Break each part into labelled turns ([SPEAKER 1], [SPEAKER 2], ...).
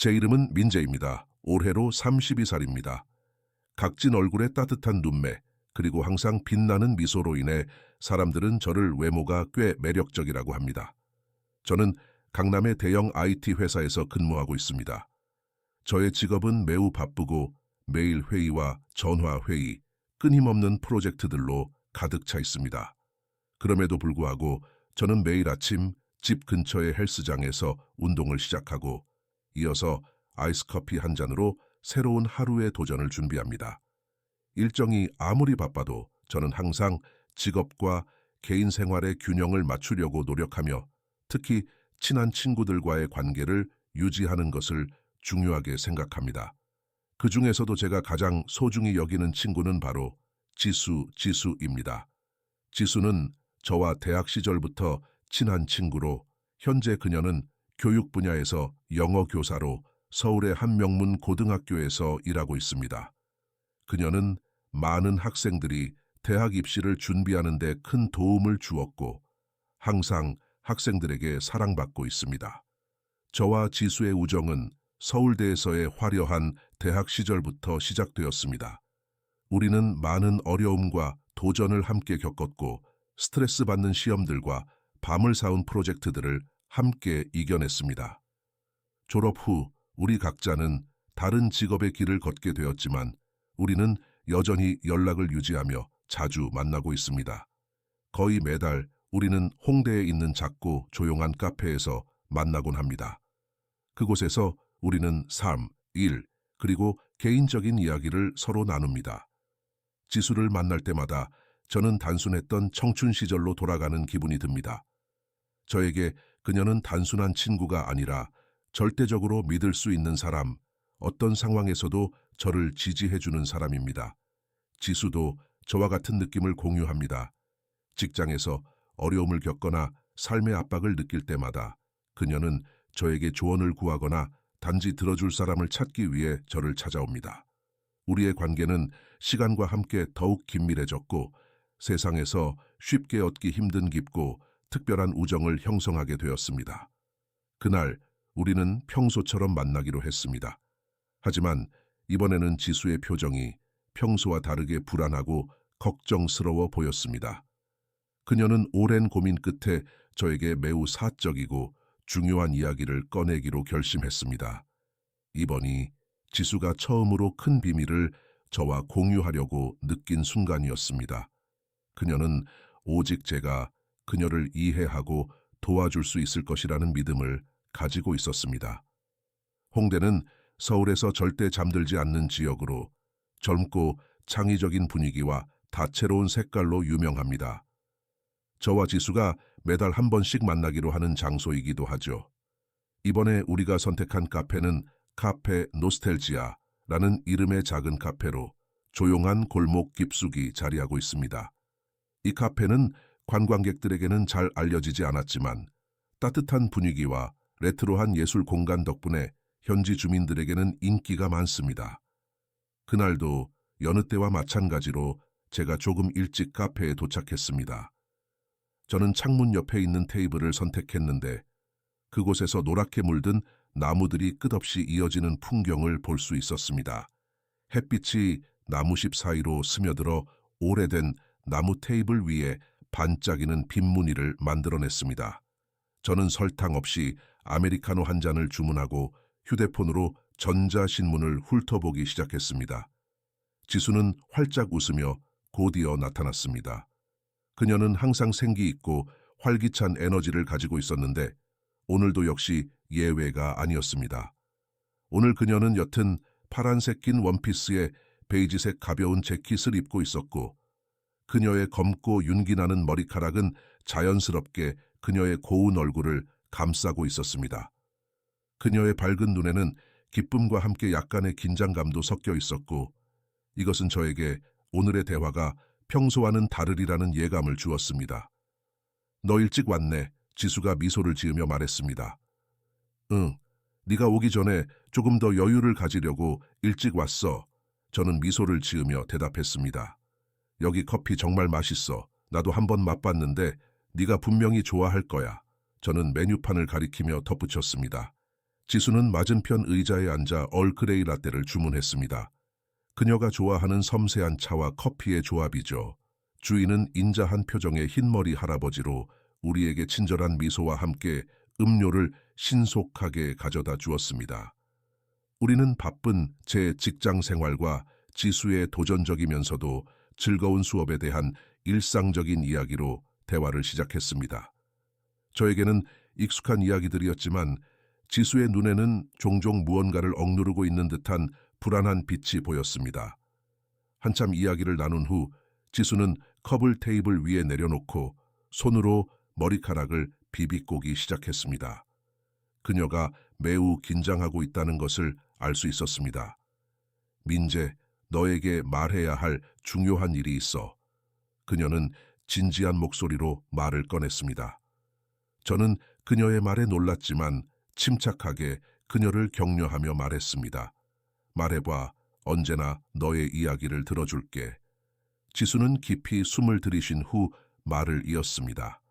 [SPEAKER 1] 제 이름은 민재입니다. 올해로 32살입니다. 각진 얼굴에 따뜻한 눈매, 그리고 항상 빛나는 미소로 인해 사람들은 저를 외모가 꽤 매력적이라고 합니다. 저는 강남의 대형 IT 회사에서 근무하고 있습니다. 저의 직업은 매우 바쁘고 매일 회의와 전화 회의, 끊임없는 프로젝트들로 가득 차 있습니다. 그럼에도 불구하고 저는 매일 아침 집 근처의 헬스장에서 운동을 시작하고 이어서 아이스 커피 한 잔으로 새로운 하루의 도전을 준비합니다. 일정이 아무리 바빠도 저는 항상 직업과 개인 생활의 균형을 맞추려고 노력하며 특히 친한 친구들과의 관계를 유지하는 것을 중요하게 생각합니다. 그 중에서도 제가 가장 소중히 여기는 친구는 바로 지수입니다. 지수는 저와 대학 시절부터 친한 친구로 현재 그녀는 교육 분야에서 영어 교사로 서울의 한 명문 고등학교에서 일하고 있습니다. 그녀는 많은 학생들이 대학 입시를 준비하는 데 큰 도움을 주었고 항상 학생들에게 사랑받고 있습니다. 저와 지수의 우정은 서울대에서의 화려한 대학 시절부터 시작되었습니다. 우리는 많은 어려움과 도전을 함께 겪었고 스트레스 받는 시험들과 밤을 새운 프로젝트들을 함께 이겨냈습니다. 졸업 후 우리 각자는 다른 직업의 길을 걷게 되었지만 우리는 여전히 연락을 유지하며 자주 만나고 있습니다. 거의 매달 우리는 홍대에 있는 작고 조용한 카페에서 만나곤 합니다. 그곳에서 우리는 삶, 일, 그리고 개인적인 이야기를 서로 나눕니다. 지수를 만날 때마다 저는 단순했던 청춘 시절로 돌아가는 기분이 듭니다. 저에게 그녀는 단순한 친구가 아니라 절대적으로 믿을 수 있는 사람, 어떤 상황에서도 저를 지지해주는 사람입니다. 지수도 저와 같은 느낌을 공유합니다. 직장에서 어려움을 겪거나 삶의 압박을 느낄 때마다 그녀는 저에게 조언을 구하거나 단지 들어줄 사람을 찾기 위해 저를 찾아옵니다. 우리의 관계는 시간과 함께 더욱 긴밀해졌고 세상에서 쉽게 얻기 힘든 깊고 특별한 우정을 형성하게 되었습니다. 그날 우리는 평소처럼 만나기로 했습니다. 하지만 이번에는 지수의 표정이 평소와 다르게 불안하고 걱정스러워 보였습니다. 그녀는 오랜 고민 끝에 저에게 매우 사적이고 중요한 이야기를 꺼내기로 결심했습니다. 이번이 지수가 처음으로 큰 비밀을 저와 공유하려고 느낀 순간이었습니다. 그녀는 오직 제가 그녀를 이해하고 도와줄 수 있을 것이라는 믿음을 가지고 있었습니다. 홍대는 서울에서 절대 잠들지 않는 지역으로 젊고 창의적인 분위기와 다채로운 색깔로 유명합니다. 저와 지수가 매달 한 번씩 만나기로 하는 장소이기도 하죠. 이번에 우리가 선택한 카페는 카페 노스텔지아라는 이름의 작은 카페로 조용한 골목 깊숙이 자리하고 있습니다. 이 카페는 관광객들에게는 잘 알려지지 않았지만 따뜻한 분위기와 레트로한 예술 공간 덕분에 현지 주민들에게는 인기가 많습니다. 그날도 여느 때와 마찬가지로 제가 조금 일찍 카페에 도착했습니다. 저는 창문 옆에 있는 테이블을 선택했는데 그곳에서 노랗게 물든 나무들이 끝없이 이어지는 풍경을 볼 수 있었습니다. 햇빛이 나무십 사이로 스며들어 오래된 나무 테이블 위에 반짝이는 빈무늬를 만들어냈습니다. 저는 설탕 없이 아메리카노 한 잔을 주문하고 휴대폰으로 전자신문을 훑어보기 시작했습니다. 지수는 활짝 웃으며 곧이어 나타났습니다. 그녀는 항상 생기 있고 활기찬 에너지를 가지고 있었는데 오늘도 역시 예외가 아니었습니다. 오늘 그녀는 옅은 파란색 긴 원피스에 베이지색 가벼운 재킷을 입고 있었고 그녀의 검고 윤기나는 머리카락은 자연스럽게 그녀의 고운 얼굴을 감싸고 있었습니다. 그녀의 밝은 눈에는 기쁨과 함께 약간의 긴장감도 섞여 있었고 이것은 저에게 오늘의 대화가 평소와는 다르리라는 예감을 주었습니다. 너 일찍 왔네. 지수가 미소를 지으며 말했습니다. 응, 네가 오기 전에 조금 더 여유를 가지려고 일찍 왔어. 저는 미소를 지으며 대답했습니다. 여기 커피 정말 맛있어. 나도 한번 맛봤는데 네가 분명히 좋아할 거야. 저는 메뉴판을 가리키며 덧붙였습니다. 지수는 맞은편 의자에 앉아 얼크레이 라떼를 주문했습니다. 그녀가 좋아하는 섬세한 차와 커피의 조합이죠. 주인은 인자한 표정의 흰머리 할아버지로 우리에게 친절한 미소와 함께 음료를 신속하게 가져다 주었습니다. 우리는 바쁜 제 직장 생활과 지수의 도전적이면서도 즐거운 수업에 대한 일상적인 이야기로 대화를 시작했습니다. 저에게는 익숙한 이야기들이었지만 지수의 눈에는 종종 무언가를 억누르고 있는 듯한 불안한 빛이 보였습니다. 한참 이야기를 나눈 후 지수는 컵을 테이블 위에 내려놓고 손으로 머리카락을 비비꼬기 시작했습니다. 그녀가 매우 긴장하고 있다는 것을 알 수 있었습니다. 민재, 너에게 말해야 할 중요한 일이 있어. 그녀는 진지한 목소리로 말을 꺼냈습니다. 저는 그녀의 말에 놀랐지만 침착하게 그녀를 격려하며 말했습니다. 말해봐, 언제나 너의 이야기를 들어줄게. 지수는 깊이 숨을 들이쉰 후 말을 이었습니다.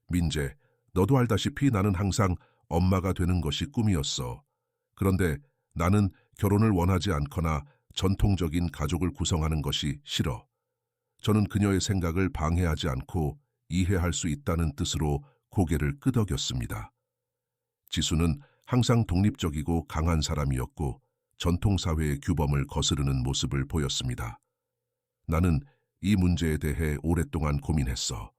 [SPEAKER 1] 민재, 너도 알다시피 나는 항상 엄마가 되는 것이 꿈이었어. 그런데 나는 결혼을 원하지 않거나 전통적인 가족을 구성하는 것이 싫어. 저는 그녀의 생각을 방해하지 않고 이해할 수 있다는 뜻으로 고개를 끄덕였습니다. 지수는 항상 독립적이고 강한 사람이었고 전통사회의 규범을 거스르는 모습을 보였습니다. 나는 이 문제에 대해 오랫동안 고민했어.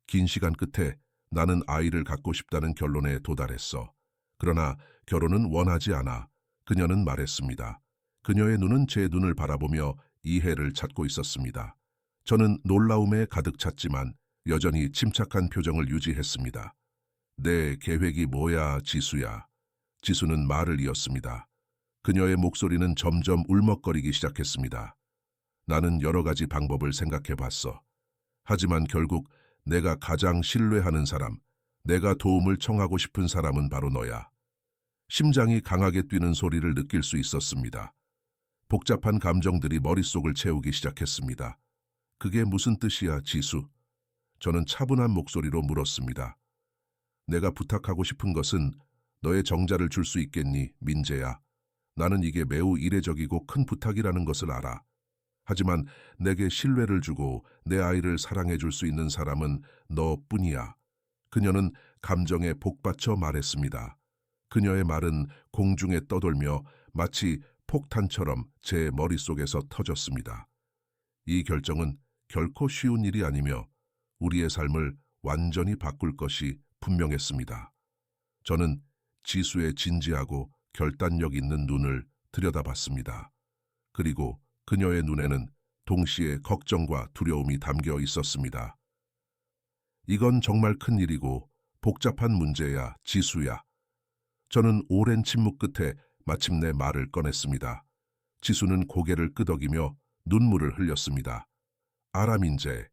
[SPEAKER 1] 긴 시간 끝에 나는 아이를 갖고 싶다는 결론에 도달했어. 그러나 결혼은 원하지 않아. 그녀는 말했습니다. 그녀의 눈은 제 눈을 바라보며 이해를 찾고 있었습니다. 저는 놀라움에 가득 찼지만 여전히 침착한 표정을 유지했습니다. 내 계획이 뭐야, 지수야. 지수는 말을 이었습니다. 그녀의 목소리는 점점 울먹거리기 시작했습니다. 나는 여러 가지 방법을 생각해 봤어. 하지만 결국 내가 가장 신뢰하는 사람, 내가 도움을 청하고 싶은 사람은 바로 너야. 심장이 강하게 뛰는 소리를 느낄 수 있었습니다. 복잡한 감정들이 머릿속을 채우기 시작했습니다. 그게 무슨 뜻이야, 지수? 저는 차분한 목소리로 물었습니다. 내가 부탁하고 싶은 것은 너의 정자를 줄 수 있겠니, 민재야? 나는 이게 매우 이례적이고 큰 부탁이라는 것을 알아. 하지만 내게 신뢰를 주고 내 아이를 사랑해 줄 수 있는 사람은 너뿐이야. 그녀는 감정에 복받쳐 말했습니다. 그녀의 말은 공중에 떠돌며 마치 폭탄처럼 제 머릿속에서 터졌습니다. 이 결정은 결코 쉬운 일이 아니며 우리의 삶을 완전히 바꿀 것이 분명했습니다. 저는 지수의 진지하고 결단력 있는 눈을 들여다봤습니다. 그리고 그녀의 눈에는 동시에 걱정과 두려움이 담겨 있었습니다. 이건 정말 큰 일이고 복잡한 문제야, 지수야. 저는 오랜 침묵 끝에 마침내 말을 꺼냈습니다. 지수는 고개를 끄덕이며 눈물을 흘렸습니다. 알아, 민재.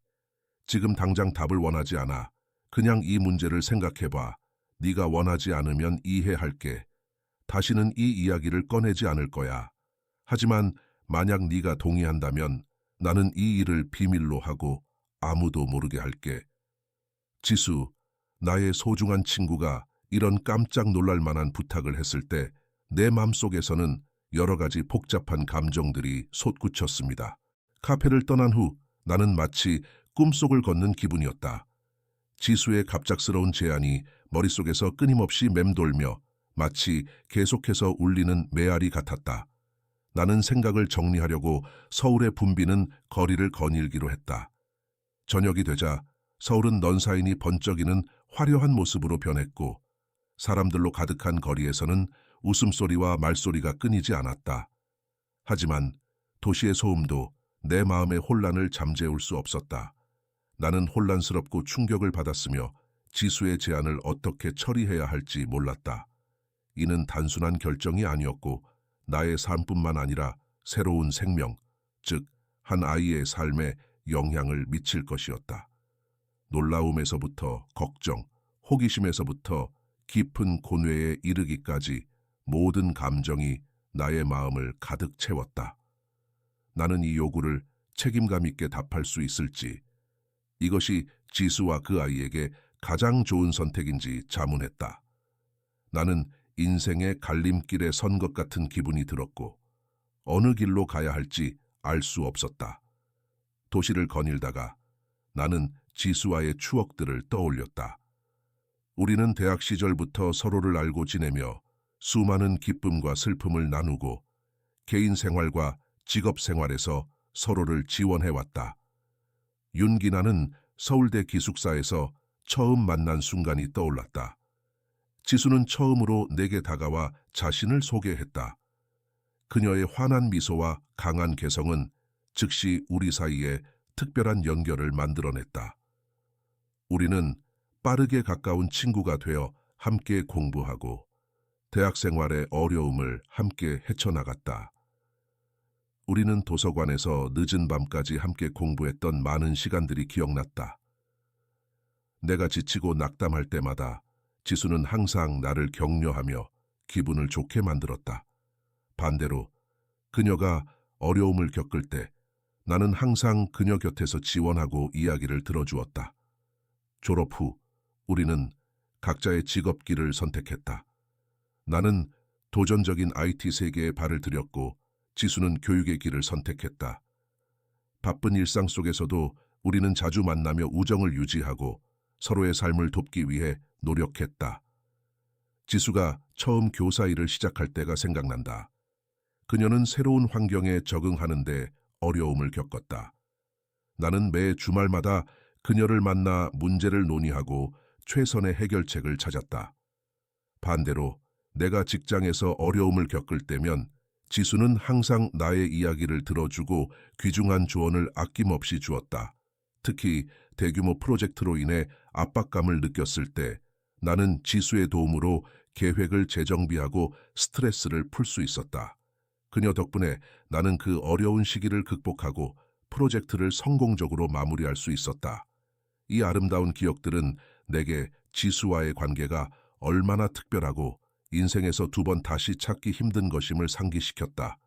[SPEAKER 1] 지금 당장 답을 원하지 않아. 그냥 이 문제를 생각해봐. 네가 원하지 않으면 이해할게. 다시는 이 이야기를 꺼내지 않을 거야. 하지만 만약 네가 동의한다면 나는 이 일을 비밀로 하고 아무도 모르게 할게. 지수, 나의 소중한 친구가 이런 깜짝 놀랄 만한 부탁을 했을 때 내 마음속에서는 여러 가지 복잡한 감정들이 솟구쳤습니다. 카페를 떠난 후 나는 마치 꿈속을 걷는 기분이었다. 지수의 갑작스러운 제안이 머릿속에서 끊임없이 맴돌며 마치 계속해서 울리는 메아리 같았다. 나는 생각을 정리하려고 서울에 붐비는 거리를 거닐기로 했다. 저녁이 되자 서울은 넌사인이 번쩍이는 화려한 모습으로 변했고 사람들로 가득한 거리에서는 웃음소리와 말소리가 끊이지 않았다. 하지만 도시의 소음도 내 마음의 혼란을 잠재울 수 없었다. 나는 혼란스럽고 충격을 받았으며 지수의 제안을 어떻게 처리해야 할지 몰랐다. 이는 단순한 결정이 아니었고 나의 삶뿐만 아니라 새로운 생명, 즉 한 아이의 삶에 영향을 미칠 것이었다. 놀라움에서부터 걱정, 호기심에서부터 깊은 고뇌에 이르기까지 모든 감정이 나의 마음을 가득 채웠다. 나는 이 요구를 책임감 있게 답할 수 있을지, 이것이 지수와 그 아이에게 가장 좋은 선택인지 자문했다. 나는 인생의 갈림길에 선 것 같은 기분이 들었고 어느 길로 가야 할지 알 수 없었다. 도시를 거닐다가 나는 지수와의 추억들을 떠올렸다. 우리는 대학 시절부터 서로를 알고 지내며 수많은 기쁨과 슬픔을 나누고 개인 생활과 직업 생활에서 서로를 지원해왔다. 윤기나는 서울대 기숙사에서 처음 만난 순간이 떠올랐다. 지수는 처음으로 내게 다가와 자신을 소개했다. 그녀의 환한 미소와 강한 개성은 즉시 우리 사이에 특별한 연결을 만들어냈다. 우리는 빠르게 가까운 친구가 되어 함께 공부하고 대학 생활의 어려움을 함께 헤쳐나갔다. 우리는 도서관에서 늦은 밤까지 함께 공부했던 많은 시간들이 기억났다. 내가 지치고 낙담할 때마다 지수는 항상 나를 격려하며 기분을 좋게 만들었다. 반대로 그녀가 어려움을 겪을 때 나는 항상 그녀 곁에서 지원하고 이야기를 들어주었다. 졸업 후 우리는 각자의 직업길을 선택했다. 나는 도전적인 IT 세계에 발을 들였고 지수는 교육의 길을 선택했다. 바쁜 일상 속에서도 우리는 자주 만나며 우정을 유지하고 서로의 삶을 돕기 위해 노력했다. 지수가 처음 교사 일을 시작할 때가 생각난다. 그녀는 새로운 환경에 적응하는데 어려움을 겪었다. 나는 매 주말마다 그녀를 만나 문제를 논의하고 최선의 해결책을 찾았다. 반대로 내가 직장에서 어려움을 겪을 때면 지수는 항상 나의 이야기를 들어주고 귀중한 조언을 아낌없이 주었다. 특히 대규모 프로젝트로 인해 압박감을 느꼈을 때 나는 지수의 도움으로 계획을 재정비하고 스트레스를 풀 수 있었다. 그녀 덕분에 나는 그 어려운 시기를 극복하고 프로젝트를 성공적으로 마무리할 수 있었다. 이 아름다운 기억들은 내게 지수와의 관계가 얼마나 특별하고 인생에서 두 번 다시 찾기 힘든 것임을 상기시켰다.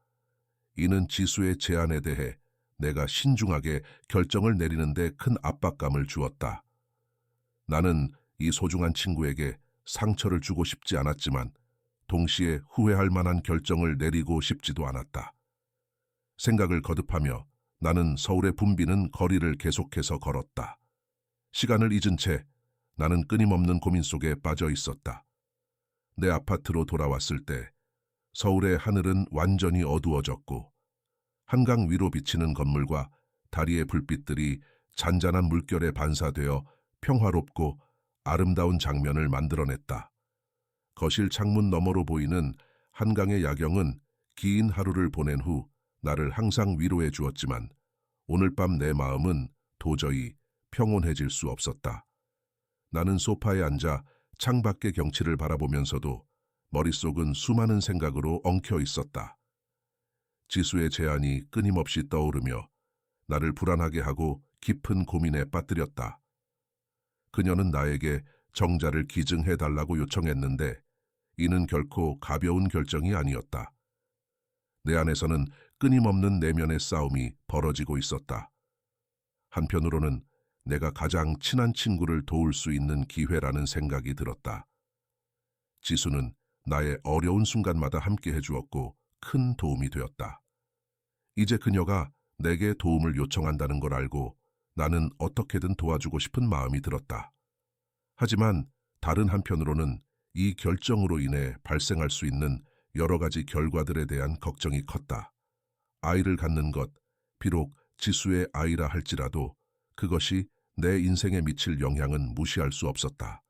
[SPEAKER 1] 이는 지수의 제안에 대해 내가 신중하게 결정을 내리는 데 큰 압박감을 주었다. 나는 이 소중한 친구에게 상처를 주고 싶지 않았지만 동시에 후회할 만한 결정을 내리고 싶지도 않았다. 생각을 거듭하며 나는 서울의 붐비는 거리를 계속해서 걸었다. 시간을 잊은 채 나는 끊임없는 고민 속에 빠져 있었다. 내 아파트로 돌아왔을 때 서울의 하늘은 완전히 어두워졌고 한강 위로 비치는 건물과 다리의 불빛들이 잔잔한 물결에 반사되어 평화롭고 아름다운 장면을 만들어냈다. 거실 창문 너머로 보이는 한강의 야경은 긴 하루를 보낸 후 나를 항상 위로해 주었지만 오늘 밤 내 마음은 도저히 평온해질 수 없었다. 나는 소파에 앉아 창밖의 경치를 바라보면서도 머릿속은 수많은 생각으로 엉켜 있었다. 지수의 제안이 끊임없이 떠오르며 나를 불안하게 하고 깊은 고민에 빠뜨렸다. 그녀는 나에게 정자를 기증해달라고 요청했는데 이는 결코 가벼운 결정이 아니었다. 내 안에서는 끊임없는 내면의 싸움이 벌어지고 있었다. 한편으로는 내가 가장 친한 친구를 도울 수 있는 기회라는 생각이 들었다. 지수는 나의 어려운 순간마다 함께 해주었고 큰 도움이 되었다. 이제 그녀가 내게 도움을 요청한다는 걸 알고 나는 어떻게든 도와주고 싶은 마음이 들었다. 하지만 다른 한편으로는 이 결정으로 인해 발생할 수 있는 여러 가지 결과들에 대한 걱정이 컸다. 아이를 갖는 것, 비록 지수의 아이라 할지라도 그것이 내 인생에 미칠 영향은 무시할 수 없었다.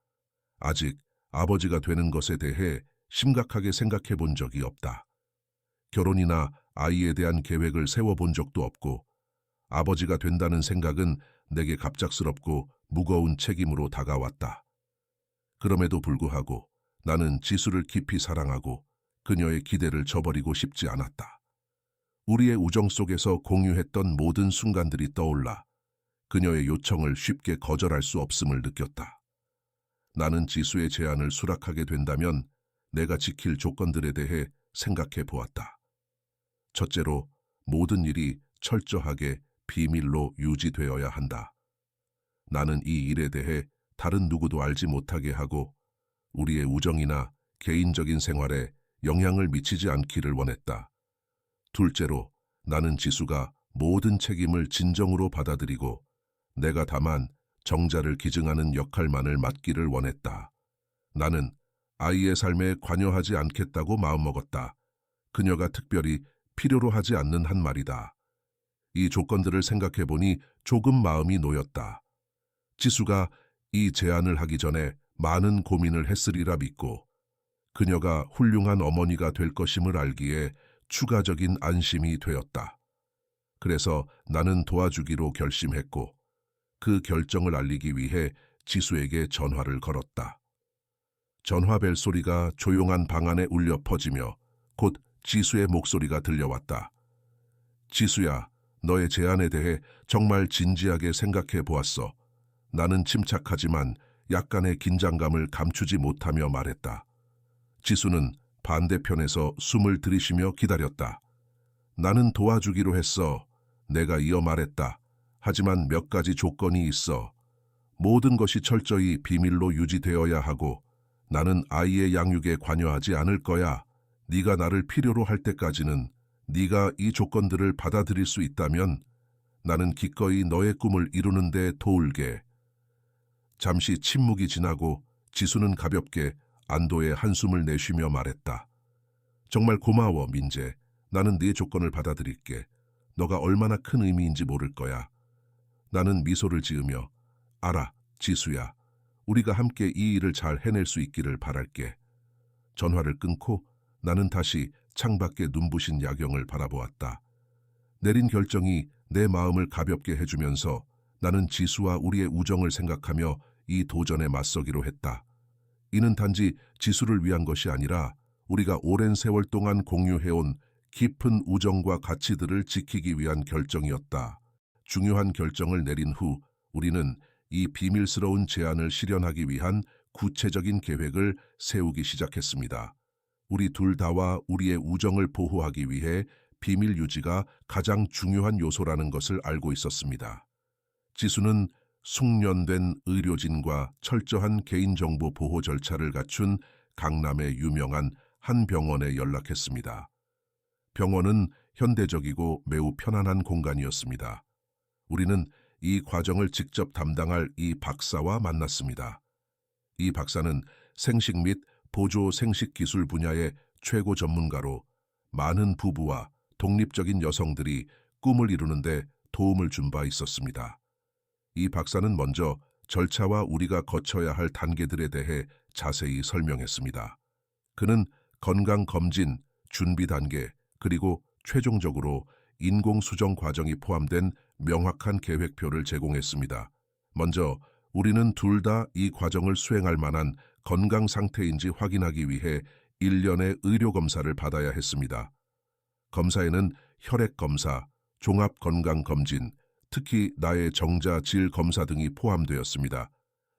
[SPEAKER 1] 아직 아버지가 되는 것에 대해 심각하게 생각해 본 적이 없다. 결혼이나 아이에 대한 계획을 세워본 적도 없고 아버지가 된다는 생각은 내게 갑작스럽고 무거운 책임으로 다가왔다. 그럼에도 불구하고 나는 지수를 깊이 사랑하고 그녀의 기대를 저버리고 싶지 않았다. 우리의 우정 속에서 공유했던 모든 순간들이 떠올라 그녀의 요청을 쉽게 거절할 수 없음을 느꼈다. 나는 지수의 제안을 수락하게 된다면 내가 지킬 조건들에 대해 생각해 보았다. 첫째로, 모든 일이 철저하게 비밀로 유지되어야 한다. 나는 이 일에 대해 다른 누구도 알지 못하게 하고 우리의 우정이나 개인적인 생활에 영향을 미치지 않기를 원했다. 둘째로, 나는 지수가 모든 책임을 진정으로 받아들이고 내가 다만 정자를 기증하는 역할만을 맡기를 원했다. 나는 아이의 삶에 관여하지 않겠다고 마음먹었다. 그녀가 특별히 필요로 하지 않는 한 말이다. 이 조건들을 생각해보니 조금 마음이 놓였다. 지수가 이 제안을 하기 전에 많은 고민을 했으리라 믿고 그녀가 훌륭한 어머니가 될 것임을 알기에 추가적인 안심이 되었다. 그래서 나는 도와주기로 결심했고 그 결정을 알리기 위해 지수에게 전화를 걸었다. 전화벨 소리가 조용한 방 안에 울려 퍼지며 곧 지수의 목소리가 들려왔다. 지수야, 너의 제안에 대해 정말 진지하게 생각해 보았어. 나는 침착하지만 약간의 긴장감을 감추지 못하며 말했다. 지수는 반대편에서 숨을 들이쉬며 기다렸다. 나는 도와주기로 했어. 내가 이어 말했다. 하지만 몇 가지 조건이 있어. 모든 것이 철저히 비밀로 유지되어야 하고 나는 아이의 양육에 관여하지 않을 거야. 네가 나를 필요로 할 때까지는 네가 이 조건들을 받아들일 수 있다면 나는 기꺼이 너의 꿈을 이루는 데 도울게. 잠시 침묵이 지나고 지수는 가볍게 안도의 한숨을 내쉬며 말했다. 정말 고마워, 민재. 나는 네 조건을 받아들일게. 너가 얼마나 큰 의미인지 모를 거야. 나는 미소를 지으며 알아, 지수야. 우리가 함께 이 일을 잘 해낼 수 있기를 바랄게. 전화를 끊고 나는 다시 창밖에 눈부신 야경을 바라보았다. 내린 결정이 내 마음을 가볍게 해주면서 나는 지수와 우리의 우정을 생각하며 이 도전에 맞서기로 했다. 이는 단지 지수를 위한 것이 아니라 우리가 오랜 세월 동안 공유해온 깊은 우정과 가치들을 지키기 위한 결정이었다. 중요한 결정을 내린 후 우리는 이 비밀스러운 제안을 실현하기 위한 구체적인 계획을 세우기 시작했습니다. 우리 둘 다와 우리의 우정을 보호하기 위해 비밀 유지가 가장 중요한 요소라는 것을 알고 있었습니다. 지수는 숙련된 의료진과 철저한 개인정보 보호 절차를 갖춘 강남의 유명한 한 병원에 연락했습니다. 병원은 현대적이고 매우 편안한 공간이었습니다. 우리는 이 과정을 직접 담당할 이 박사와 만났습니다. 이 박사는 생식 및 보조 생식 기술 분야의 최고 전문가로 많은 부부와 독립적인 여성들이 꿈을 이루는데 도움을 준 바 있었습니다. 이 박사는 먼저 절차와 우리가 거쳐야 할 단계들에 대해 자세히 설명했습니다. 그는 건강검진, 준비 단계, 그리고 최종적으로 인공수정 과정이 포함된 명확한 계획표를 제공했습니다. 먼저 우리는 둘 다 이 과정을 수행할 만한 건강 상태인지 확인하기 위해 1년의 의료검사를 받아야 했습니다. 검사에는 혈액검사, 종합건강검진, 특히 나의 정자 질 검사 등이 포함되었습니다.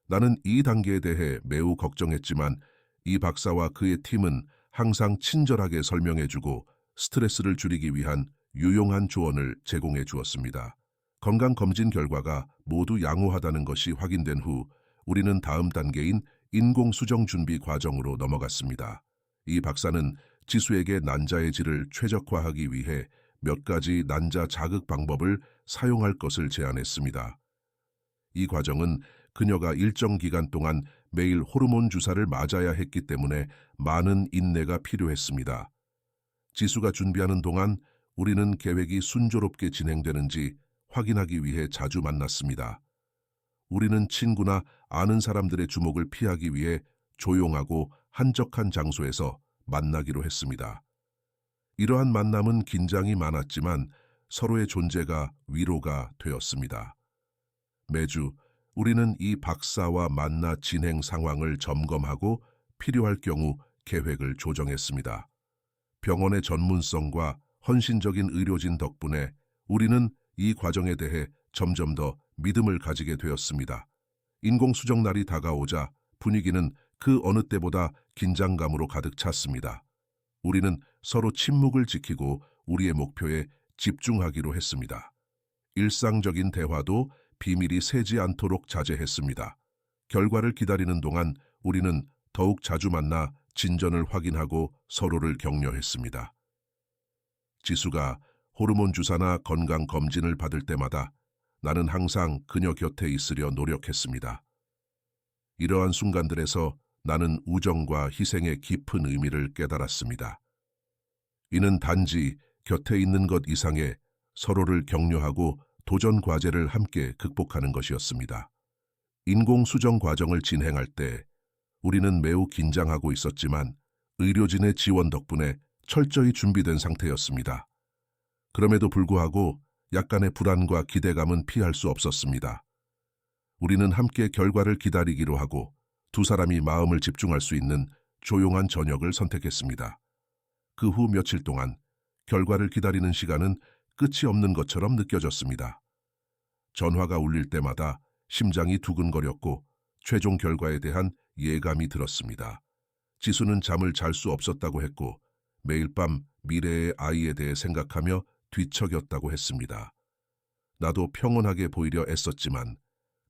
[SPEAKER 1] 나는 이 단계에 대해 매우 걱정했지만 이 박사와 그의 팀은 항상 친절하게 설명해주고 스트레스를 줄이기 위한 유용한 조언을 제공해 주었습니다. 건강검진 결과가 모두 양호하다는 것이 확인된 후 우리는 다음 단계인 인공수정 준비 과정으로 넘어갔습니다. 이 박사는 지수에게 난자의 질을 최적화하기 위해 몇 가지 난자 자극 방법을 사용할 것을 제안했습니다. 이 과정은 그녀가 일정 기간 동안 매일 호르몬 주사를 맞아야 했기 때문에 많은 인내가 필요했습니다. 지수가 준비하는 동안 우리는 계획이 순조롭게 진행되는지 확인하기 위해 자주 만났습니다. 우리는 친구나 아는 사람들의 주목을 피하기 위해 조용하고 한적한 장소에서 만나기로 했습니다. 이러한 만남은 긴장이 많았지만 서로의 존재가 위로가 되었습니다. 매주 우리는 이 박사와 만나 진행 상황을 점검하고 필요할 경우 계획을 조정했습니다. 병원의 전문성과 헌신적인 의료진 덕분에 우리는 이 과정에 대해 점점 더 믿음을 가지게 되었습니다. 인공수정 날이 다가오자 분위기는 그 어느 때보다 긴장감으로 가득 찼습니다. 우리는 서로 침묵을 지키고 우리의 목표에 집중하기로 했습니다. 일상적인 대화도 비밀이 새지 않도록 자제했습니다. 결과를 기다리는 동안 우리는 더욱 자주 만나 진전을 확인하고 서로를 격려했습니다. 지수가 호르몬 주사나 건강 검진을 받을 때마다 나는 항상 그녀 곁에 있으려 노력했습니다. 이러한 순간들에서 나는 우정과 희생의 깊은 의미를 깨달았습니다. 이는 단지 곁에 있는 것 이상의 서로를 격려하고 도전 과제를 함께 극복하는 것이었습니다. 인공수정 과정을 진행할 때 우리는 매우 긴장하고 있었지만 의료진의 지원 덕분에 철저히 준비된 상태였습니다. 그럼에도 불구하고 약간의 불안과 기대감은 피할 수 없었습니다. 우리는 함께 결과를 기다리기로 하고 두 사람이 마음을 집중할 수 있는 조용한 저녁을 선택했습니다. 그 후 며칠 동안 결과를 기다리는 시간은 끝이 없는 것처럼 느껴졌습니다. 전화가 울릴 때마다 심장이 두근거렸고 최종 결과에 대한 예감이 들었습니다. 지수는 잠을 잘 수 없었다고 했고 매일 밤 미래의 아이에 대해 생각하며 뒤척였다고 했습니다. 나도 평온하게 보이려 애썼지만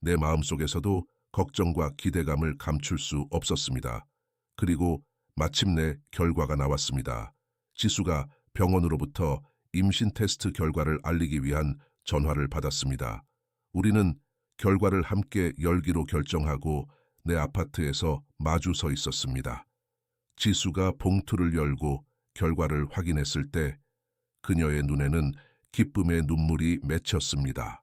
[SPEAKER 1] 내 마음속에서도 걱정과 기대감을 감출 수 없었습니다. 그리고 마침내 결과가 나왔습니다. 지수가 병원으로부터 임신 테스트 결과를 알리기 위한 전화를 받았습니다. 우리는 결과를 함께 열기로 결정하고 내 아파트에서 마주 서 있었습니다. 지수가 봉투를 열고 결과를 확인했을 때 그녀의 눈에는 기쁨의 눈물이 맺혔습니다.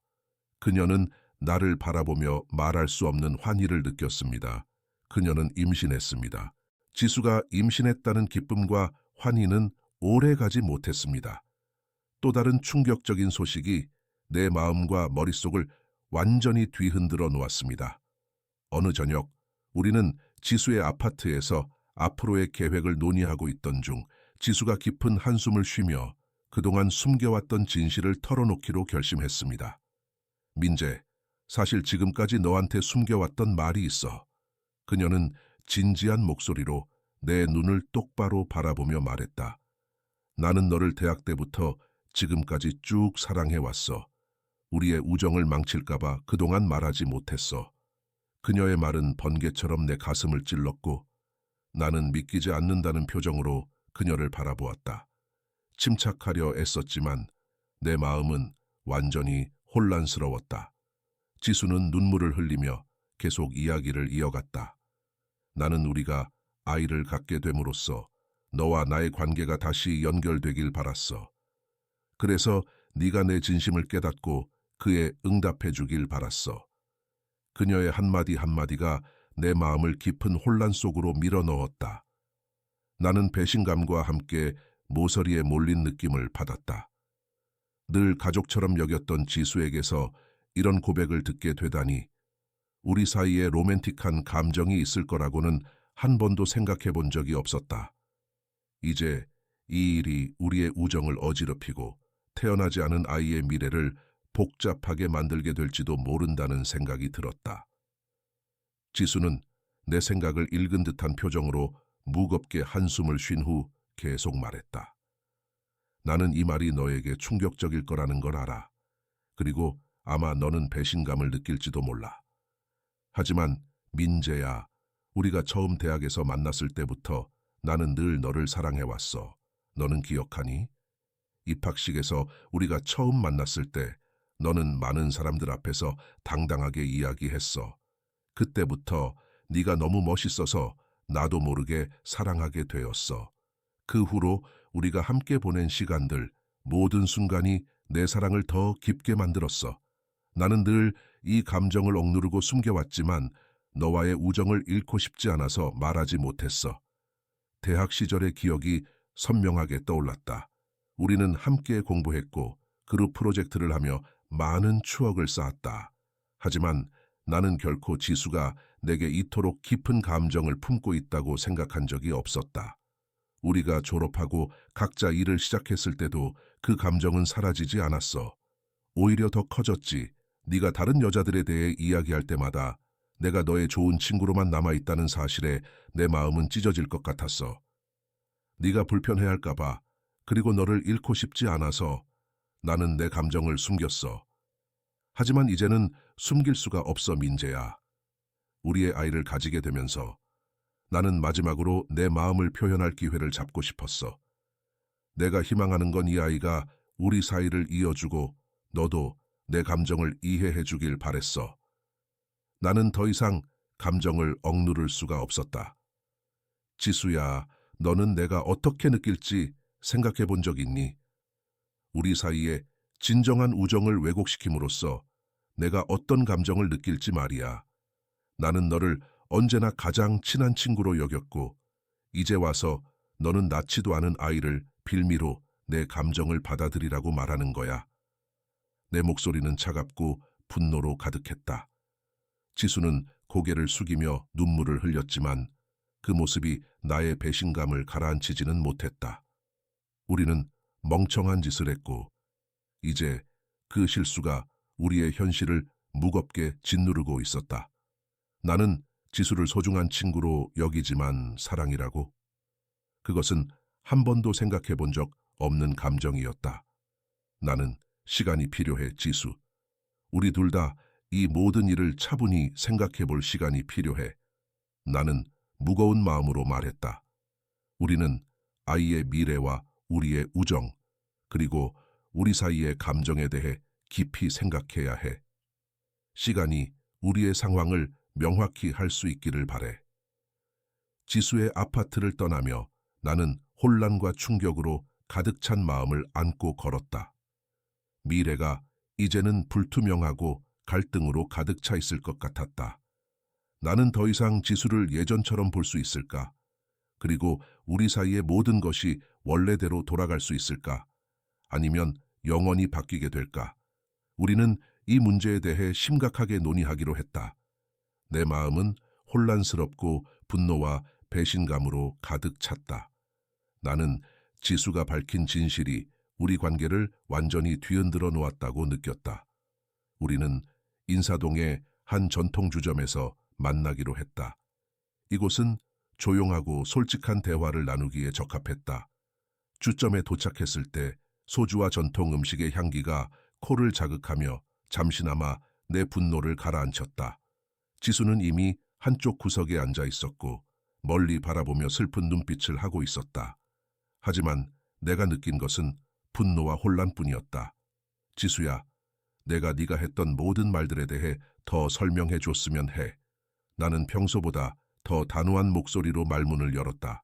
[SPEAKER 1] 그녀는 나를 바라보며 말할 수 없는 환희를 느꼈습니다. 그녀는 임신했습니다. 지수가 임신했다는 기쁨과 환희는 오래 가지 못했습니다. 또 다른 충격적인 소식이 내 마음과 머릿속을 완전히 뒤흔들어 놓았습니다. 어느 저녁 우리는 지수의 아파트에서 앞으로의 계획을 논의하고 있던 중 지수가 깊은 한숨을 쉬며 그동안 숨겨왔던 진실을 털어놓기로 결심했습니다. 민재, 사실 지금까지 너한테 숨겨왔던 말이 있어. 그녀는 진지한 목소리로 내 눈을 똑바로 바라보며 말했다. 나는 너를 대학 때부터 지금까지 쭉 사랑해왔어. 우리의 우정을 망칠까봐 그동안 말하지 못했어. 그녀의 말은 번개처럼 내 가슴을 찔렀고 나는 믿기지 않는다는 표정으로 그녀를 바라보았다. 침착하려 애썼지만 내 마음은 완전히 혼란스러웠다. 지수는 눈물을 흘리며 계속 이야기를 이어갔다. 나는 우리가 아이를 갖게 됨으로써 너와 나의 관계가 다시 연결되길 바랐어. 그래서 네가 내 진심을 깨닫고 그에 응답해 주길 바랐어. 그녀의 한마디 한마디가 내 마음을 깊은 혼란 속으로 밀어넣었다. 나는 배신감과 함께 모서리에 몰린 느낌을 받았다. 늘 가족처럼 여겼던 지수에게서 이런 고백을 듣게 되다니 우리 사이에 로맨틱한 감정이 있을 거라고는 한 번도 생각해 본 적이 없었다. 이제 이 일이 우리의 우정을 어지럽히고 태어나지 않은 아이의 미래를 복잡하게 만들게 될지도 모른다는 생각이 들었다. 지수는 내 생각을 읽은 듯한 표정으로 무겁게 한숨을 쉰 후 계속 말했다. 나는 이 말이 너에게 충격적일 거라는 걸 알아. 그리고 아마 너는 배신감을 느낄지도 몰라. 하지만 민재야, 우리가 처음 대학에서 만났을 때부터 나는 늘 너를 사랑해왔어. 너는 기억하니? 입학식에서 우리가 처음 만났을 때 너는 많은 사람들 앞에서 당당하게 이야기했어. 그때부터 네가 너무 멋있어서 나도 모르게 사랑하게 되었어. 그 후로 우리가 함께 보낸 시간들, 모든 순간이 내 사랑을 더 깊게 만들었어. 나는 늘 이 감정을 억누르고 숨겨왔지만 너와의 우정을 잃고 싶지 않아서 말하지 못했어. 대학 시절의 기억이 선명하게 떠올랐다. 우리는 함께 공부했고 그룹 프로젝트를 하며 많은 추억을 쌓았다. 하지만 나는 결코 지수가 내게 이토록 깊은 감정을 품고 있다고 생각한 적이 없었다. 우리가 졸업하고 각자 일을 시작했을 때도 그 감정은 사라지지 않았어. 오히려 더 커졌지. 네가 다른 여자들에 대해 이야기할 때마다 내가 너의 좋은 친구로만 남아있다는 사실에 내 마음은 찢어질 것 같았어. 네가 불편해할까 봐, 그리고 너를 잃고 싶지 않아서 나는 내 감정을 숨겼어. 하지만 이제는 숨길 수가 없어, 민재야. 우리의 아이를 가지게 되면서 나는 마지막으로 내 마음을 표현할 기회를 잡고 싶었어. 내가 희망하는 건 이 아이가 우리 사이를 이어주고 너도 내 감정을 이해해 주길 바랬어. 나는 더 이상 감정을 억누를 수가 없었다. 지수야, 너는 내가 어떻게 느낄지 생각해 본 적 있니? 우리 사이에 진정한 우정을 왜곡시킴으로써 내가 어떤 감정을 느낄지 말이야. 나는 너를 언제나 가장 친한 친구로 여겼고, 이제 와서 너는 낳지도 않은 아이를 빌미로 내 감정을 받아들이라고 말하는 거야. 내 목소리는 차갑고 분노로 가득했다. 지수는 고개를 숙이며 눈물을 흘렸지만 그 모습이 나의 배신감을 가라앉히지는 못했다. 우리는 멍청한 짓을 했고, 이제 그 실수가 우리의 현실을 무겁게 짓누르고 있었다. 나는 지수를 소중한 친구로 여기지만 사랑이라고? 그것은 한 번도 생각해 본 적 없는 감정이었다. 나는 시간이 필요해, 지수. 우리 둘 다 이 모든 일을 차분히 생각해 볼 시간이 필요해. 나는 무거운 마음으로 말했다. 우리는 아이의 미래와 우리의 우정, 그리고 우리 사이의 감정에 대해 깊이 생각해야 해. 시간이 우리의 상황을 명확히 할 수 있기를 바래. 지수의 아파트를 떠나며 나는 혼란과 충격으로 가득 찬 마음을 안고 걸었다. 미래가 이제는 불투명하고 갈등으로 가득 차 있을 것 같았다. 나는 더 이상 지수를 예전처럼 볼 수 있을까? 그리고 우리 사이의 모든 것이 원래대로 돌아갈 수 있을까? 아니면 영원히 바뀌게 될까? 우리는 이 문제에 대해 심각하게 논의하기로 했다. 내 마음은 혼란스럽고 분노와 배신감으로 가득 찼다. 나는 지수가 밝힌 진실이 우리 관계를 완전히 뒤흔들어 놓았다고 느꼈다. 우리는 인사동의 한 전통주점에서 만나기로 했다. 이곳은 조용하고 솔직한 대화를 나누기에 적합했다. 주점에 도착했을 때 소주와 전통 음식의 향기가 코를 자극하며 잠시나마 내 분노를 가라앉혔다. 지수는 이미 한쪽 구석에 앉아 있었고 멀리 바라보며 슬픈 눈빛을 하고 있었다. 하지만 내가 느낀 것은 분노와 혼란뿐이었다. 지수야, 내가 네가 했던 모든 말들에 대해 더 설명해 줬으면 해. 나는 평소보다 더 단호한 목소리로 말문을 열었다.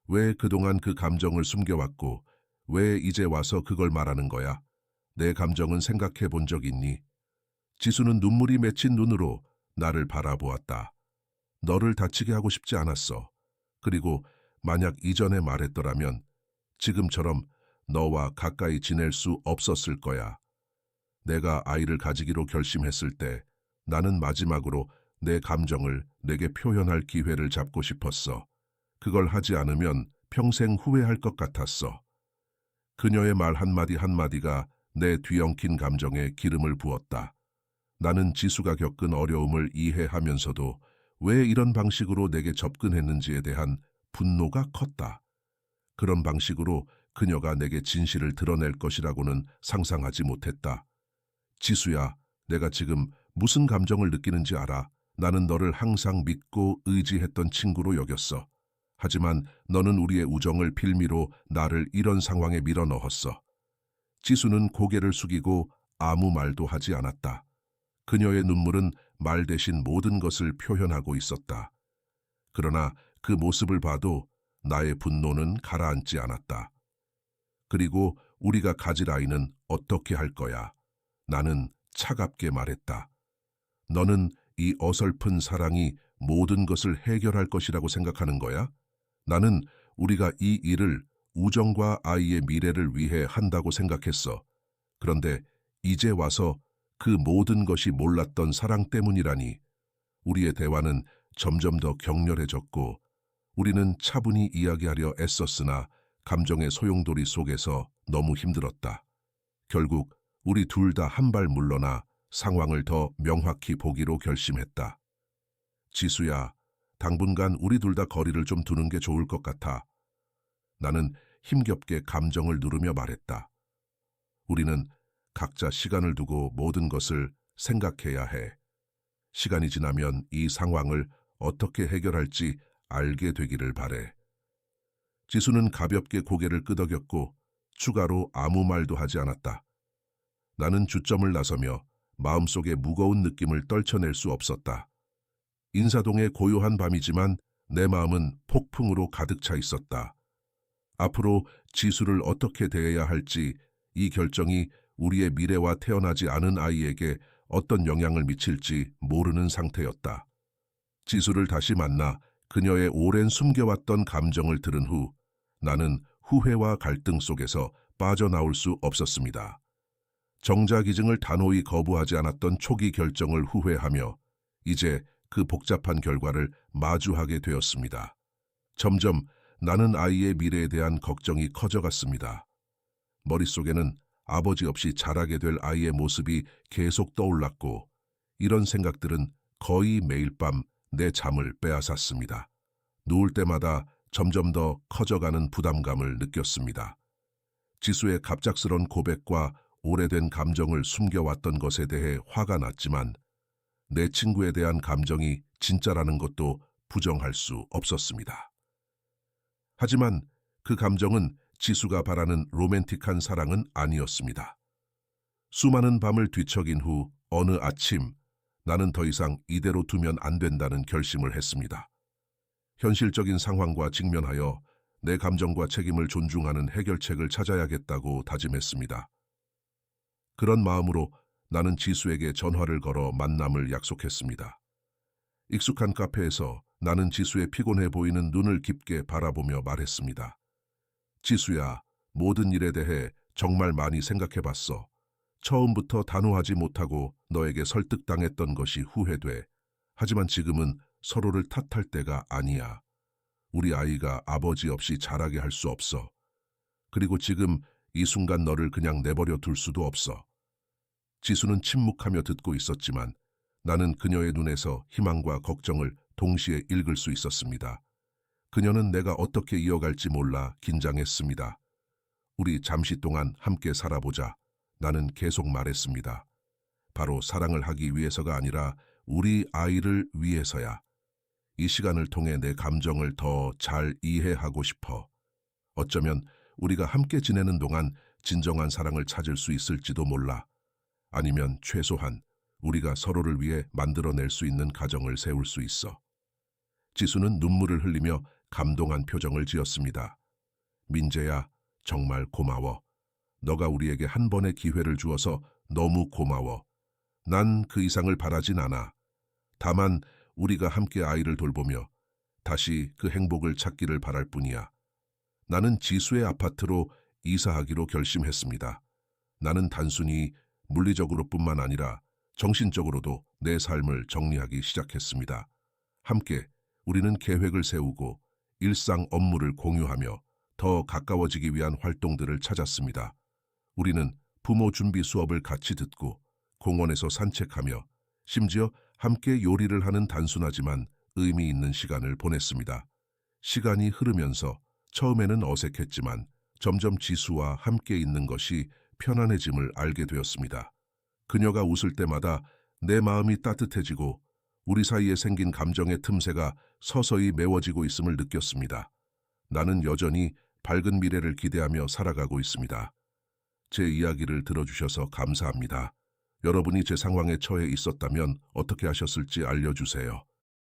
[SPEAKER 1] 왜 그동안 그 감정을 숨겨왔고 왜 이제 와서 그걸 말하는 거야? 내 감정은 생각해 본 적 있니? 지수는 눈물이 맺힌 눈으로 나를 바라보았다. 너를 다치게 하고 싶지 않았어. 그리고 만약 이전에 말했더라면 지금처럼 너와 가까이 지낼 수 없었을 거야. 내가 아이를 가지기로 결심했을 때 나는 마지막으로 내 감정을 내게 표현할 기회를 잡고 싶었어. 그걸 하지 않으면 평생 후회할 것 같았어. 그녀의 말 한마디 한마디가 내 뒤엉킨 감정에 기름을 부었다. 나는 지수가 겪은 어려움을 이해하면서도 왜 이런 방식으로 내게 접근했는지에 대한 분노가 컸다. 그런 방식으로 그녀가 내게 진실을 드러낼 것이라고는 상상하지 못했다. 지수야, 내가 지금 무슨 감정을 느끼는지 알아. 나는 너를 항상 믿고 의지했던 친구로 여겼어. 하지만 너는 우리의 우정을 빌미로 나를 이런 상황에 밀어넣었어. 지수는 고개를 숙이고 아무 말도 하지 않았다. 그녀의 눈물은 말 대신 모든 것을 표현하고 있었다. 그러나 그 모습을 봐도 나의 분노는 가라앉지 않았다. 그리고 우리가 가질 아이는 어떻게 할 거야? 나는 차갑게 말했다. 너는 이 어설픈 사랑이 모든 것을 해결할 것이라고 생각하는 거야? 나는 우리가 이 일을 우정과 아이의 미래를 위해 한다고 생각했어. 그런데 이제 와서 그 모든 것이 몰랐던 사랑 때문이라니. 우리의 대화는 점점 더 격렬해졌고 우리는 차분히 이야기하려 애썼으나 감정의 소용돌이 속에서 너무 힘들었다. 결국 우리 둘 다 한 발 물러나 상황을 더 명확히 보기로 결심했다. 지수야, 당분간 우리 둘 다 거리를 좀 두는 게 좋을 것 같아. 나는 힘겹게 감정을 누르며 말했다. 우리는 각자 시간을 두고 모든 것을 생각해야 해. 시간이 지나면 이 상황을 어떻게 해결할지 알게 되기를 바래. 지수는 가볍게 고개를 끄덕였고 추가로 아무 말도 하지 않았다. 나는 주점을 나서며 마음속에 무거운 느낌을 떨쳐낼 수 없었다. 인사동의 고요한 밤이지만 내 마음은 폭풍으로 가득 차 있었다. 앞으로 지수를 어떻게 대해야 할지, 이 결정이 우리의 미래와 태어나지 않은 아이에게 어떤 영향을 미칠지 모르는 상태였다. 지수를 다시 만나 그녀의 오랜 숨겨왔던 감정을 들은 후 나는 후회와 갈등 속에서 빠져나올 수 없었습니다. 정자기증을 단호히 거부하지 않았던 초기 결정을 후회하며 이제 그 복잡한 결과를 마주하게 되었습니다. 점점 나는 아이의 미래에 대한 걱정이 커져갔습니다. 머릿속에는 아버지 없이 자라게 될 아이의 모습이 계속 떠올랐고 이런 생각들은 거의 매일 밤 내 잠을 빼앗았습니다. 누울 때마다 점점 더 커져가는 부담감을 느꼈습니다. 지수의 갑작스런 고백과 오래된 감정을 숨겨왔던 것에 대해 화가 났지만 내 친구에 대한 감정이 진짜라는 것도 부정할 수 없었습니다. 하지만 그 감정은 지수가 바라는 로맨틱한 사랑은 아니었습니다. 수많은 밤을 뒤척인 후 어느 아침 나는 더 이상 이대로 두면 안 된다는 결심을 했습니다. 현실적인 상황과 직면하여 내 감정과 책임을 존중하는 해결책을 찾아야겠다고 다짐했습니다. 그런 마음으로 나는 지수에게 전화를 걸어 만남을 약속했습니다. 익숙한 카페에서 나는 지수의 피곤해 보이는 눈을 깊게 바라보며 말했습니다. 지수야, 모든 일에 대해 정말 많이 생각해봤어. 처음부터 단호하지 못하고 너에게 설득당했던 것이 후회돼. 하지만 지금은 서로를 탓할 때가 아니야. 우리 아이가 아버지 없이 자라게 할 수 없어. 그리고 지금 이 순간 너를 그냥 내버려 둘 수도 없어. 지수는 침묵하며 듣고 있었지만 나는 그녀의 눈에서 희망과 걱정을 동시에 읽을 수 있었습니다. 그녀는 내가 어떻게 이어갈지 몰라 긴장했습니다. 우리 잠시 동안 함께 살아보자. 나는 계속 말했습니다. 바로 사랑을 하기 위해서가 아니라 우리 아이를 위해서야. 이 시간을 통해 내 감정을 더 잘 이해하고 싶어. 어쩌면 우리가 함께 지내는 동안 진정한 사랑을 찾을 수 있을지도 몰라. 아니면 최소한 우리가 서로를 위해 만들어낼 수 있는 가정을 세울 수 있어. 지수는 눈물을 흘리며 감동한 표정을 지었습니다. 민재야, 정말 고마워. 너가 우리에게 한 번의 기회를 주어서 너무 고마워. 난 그 이상을 바라진 않아. 다만 우리가 함께 아이를 돌보며 다시 그 행복을 찾기를 바랄 뿐이야. 나는 지수의 아파트로 이사하기로 결심했습니다. 나는 단순히 물리적으로뿐만 아니라 정신적으로도 내 삶을 정리하기 시작했습니다. 함께 우리는 계획을 세우고 일상 업무를 공유하며 더 가까워지기 위한 활동들을 찾았습니다. 우리는 부모 준비 수업을 같이 듣고 공원에서 산책하며 심지어 함께 요리를 하는 단순하지만 의미 있는 시간을 보냈습니다. 시간이 흐르면서 처음에는 어색했지만 점점 지수와 함께 있는 것이 편안해짐을 알게 되었습니다. 그녀가 웃을 때마다 내 마음이 따뜻해지고 우리 사이에 생긴 감정의 틈새가 서서히 메워지고 있음을 느꼈습니다. 나는 여전히 밝은 미래를 기대하며 살아가고 있습니다. 제 이야기를 들어주셔서 감사합니다. 여러분이 제 상황에 처해 있었다면 어떻게 하셨을지 알려주세요.